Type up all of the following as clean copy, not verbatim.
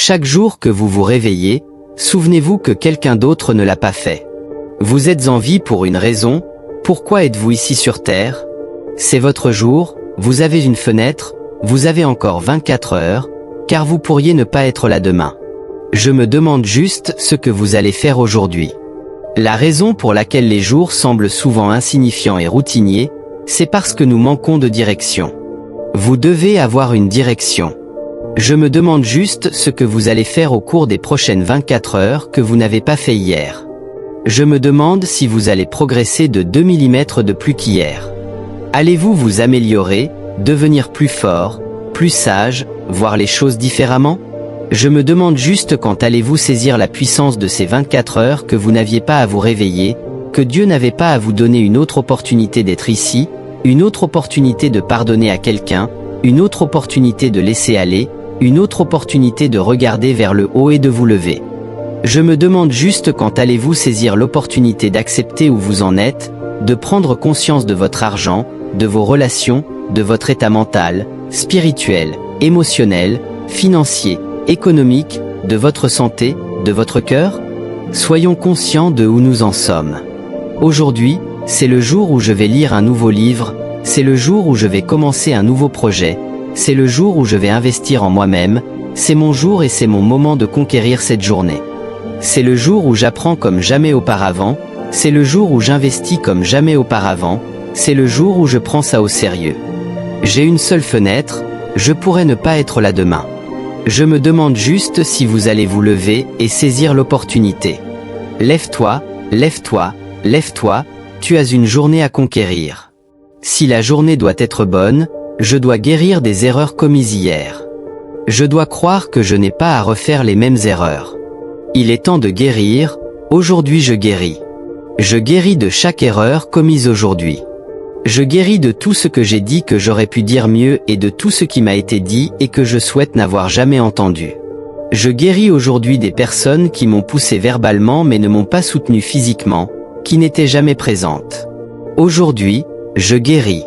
Chaque jour que vous vous réveillez, souvenez-vous que quelqu'un d'autre ne l'a pas fait. Vous êtes en vie pour une raison. Pourquoi êtes-vous ici sur Terre? C'est votre jour, vous avez une fenêtre, vous avez encore 24 heures, car vous pourriez ne pas être là demain. Je me demande juste ce que vous allez faire aujourd'hui. La raison pour laquelle les jours semblent souvent insignifiants et routiniers, c'est parce que nous manquons de direction. Vous devez avoir une direction. Je me demande juste ce que vous allez faire au cours des prochaines 24 heures que vous n'avez pas fait hier. Je me demande si vous allez progresser de 2 mm de plus qu'hier. Allez-vous vous améliorer, devenir plus fort, plus sage, voir les choses différemment? Je me demande juste quand allez-vous saisir la puissance de ces 24 heures que vous n'aviez pas à vous réveiller, que Dieu n'avait pas à vous donner une autre opportunité d'être ici, une autre opportunité de pardonner à quelqu'un, une autre opportunité de laisser aller, une autre opportunité de regarder vers le haut et de vous lever. Je me demande juste quand allez-vous saisir l'opportunité d'accepter où vous en êtes, de prendre conscience de votre argent, de vos relations, de votre état mental, spirituel, émotionnel, financier, économique, de votre santé, de votre cœur? Soyons conscients de où nous en sommes. Aujourd'hui, c'est le jour où je vais lire un nouveau livre, c'est le jour où je vais commencer un nouveau projet, c'est le jour où je vais investir en moi-même, c'est mon jour et c'est mon moment de conquérir cette journée. C'est le jour où j'apprends comme jamais auparavant, c'est le jour où j'investis comme jamais auparavant, c'est le jour où je prends ça au sérieux. J'ai une seule fenêtre, je pourrais ne pas être là demain. Je me demande juste si vous allez vous lever et saisir l'opportunité. Lève-toi, lève-toi, lève-toi, tu as une journée à conquérir. Si la journée doit être bonne, je dois guérir des erreurs commises hier. Je dois croire que je n'ai pas à refaire les mêmes erreurs. Il est temps de guérir, aujourd'hui je guéris. Je guéris de chaque erreur commise aujourd'hui. Je guéris de tout ce que j'ai dit que j'aurais pu dire mieux et de tout ce qui m'a été dit et que je souhaite n'avoir jamais entendu. Je guéris aujourd'hui des personnes qui m'ont poussé verbalement mais ne m'ont pas soutenu physiquement, qui n'étaient jamais présentes. Aujourd'hui, je guéris.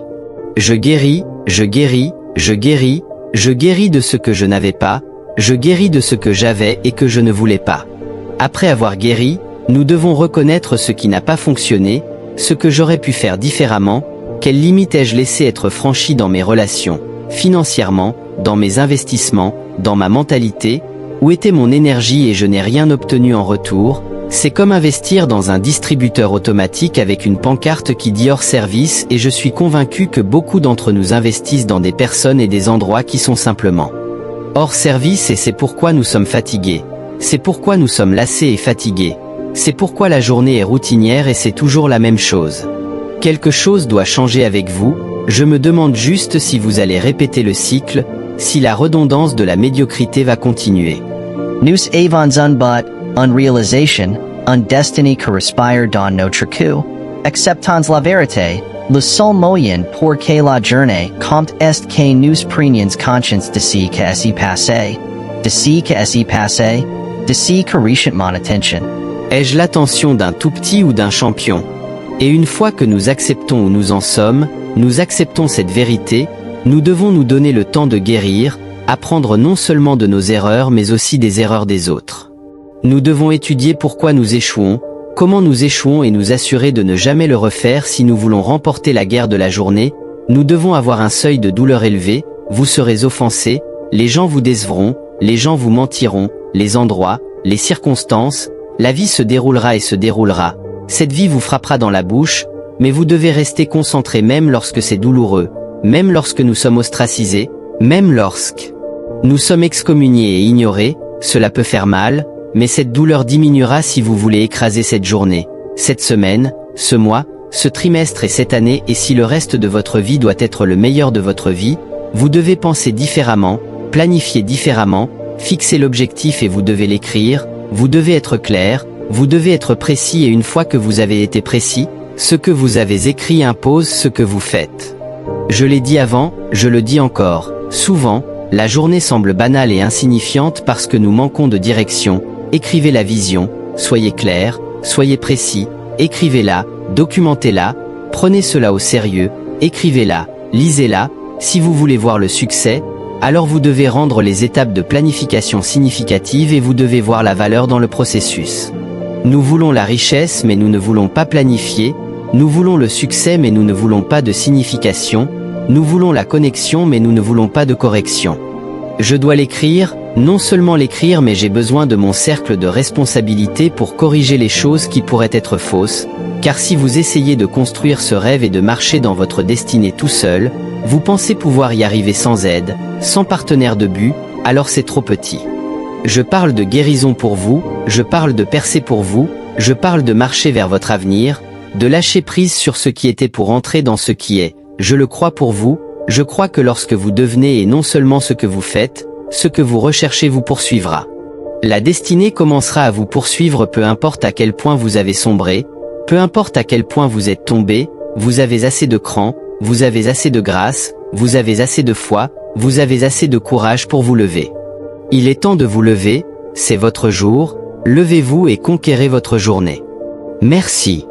Je guéris, je guéris, je guéris, je guéris de ce que je n'avais pas, je guéris de ce que j'avais et que je ne voulais pas. Après avoir guéri, nous devons reconnaître ce qui n'a pas fonctionné, ce que j'aurais pu faire différemment. Quelles limites ai-je laissé être franchies dans mes relations, financièrement, dans mes investissements, dans ma mentalité? Où était mon énergie et je n'ai rien obtenu en retour? C'est comme investir dans un distributeur automatique avec une pancarte qui dit hors service et je suis convaincu que beaucoup d'entre nous investissent dans des personnes et des endroits qui sont simplement hors service et c'est pourquoi nous sommes fatigués. C'est pourquoi nous sommes lassés et fatigués. C'est pourquoi la journée est routinière et c'est toujours la même chose. Quelque chose doit changer avec vous, je me demande juste si vous allez répéter le cycle, si la redondance de la médiocrité va continuer. Nous avons un but, une réalisation, une destinée qui respire dans notre cœur. Acceptons la vérité, le seul moyen pour que la journée compte est que nous prenions conscience de ce qui s'est passé, de ce qui s'est passé, de ce qui retient mon attention. Ai-je l'attention d'un tout petit ou d'un champion? Et une fois que nous acceptons où nous en sommes, nous acceptons cette vérité, nous devons nous donner le temps de guérir, apprendre non seulement de nos erreurs mais aussi des erreurs des autres. Nous devons étudier pourquoi nous échouons, comment nous échouons et nous assurer de ne jamais le refaire si nous voulons remporter la guerre de la journée. Nous devons avoir un seuil de douleur élevé, vous serez offensés, les gens vous décevront, les gens vous mentiront, les endroits, les circonstances, la vie se déroulera et se déroulera. Cette vie vous frappera dans la bouche, mais vous devez rester concentré même lorsque c'est douloureux, même lorsque nous sommes ostracisés, même lorsque nous sommes excommuniés et ignorés, cela peut faire mal, mais cette douleur diminuera si vous voulez écraser cette journée, cette semaine, ce mois, ce trimestre et cette année et si le reste de votre vie doit être le meilleur de votre vie, vous devez penser différemment, planifier différemment, fixer l'objectif et vous devez l'écrire, vous devez être clair, vous devez être précis et une fois que vous avez été précis, ce que vous avez écrit impose ce que vous faites. Je l'ai dit avant, je le dis encore, souvent, la journée semble banale et insignifiante parce que nous manquons de direction. Écrivez la vision, soyez clair, soyez précis, écrivez-la, documentez-la, prenez cela au sérieux, écrivez-la, lisez-la, si vous voulez voir le succès, Alors vous devez rendre les étapes de planification significatives et vous devez voir la valeur dans le processus. Nous voulons la richesse mais nous ne voulons pas planifier, nous voulons le succès mais nous ne voulons pas de signification, nous voulons la connexion mais nous ne voulons pas de correction. Je dois l'écrire, non seulement l'écrire mais j'ai besoin de mon cercle de responsabilité pour corriger les choses qui pourraient être fausses, car si vous essayez de construire ce rêve et de marcher dans votre destinée tout seul, vous pensez pouvoir y arriver sans aide, sans partenaire de but, alors c'est trop petit. Je parle de guérison pour vous, je parle de percée pour vous, je parle de marcher vers votre avenir, de lâcher prise sur ce qui était pour entrer dans ce qui est. Je le crois pour vous, je crois que lorsque vous devenez et non seulement ce que vous faites, ce que vous recherchez vous poursuivra. La destinée commencera à vous poursuivre peu importe à quel point vous avez sombré, peu importe à quel point vous êtes tombé, vous avez assez de cran, vous avez assez de grâce, vous avez assez de foi, vous avez assez de courage pour vous lever. Il est temps de vous lever, c'est votre jour, levez-vous et conquérez votre journée. Merci.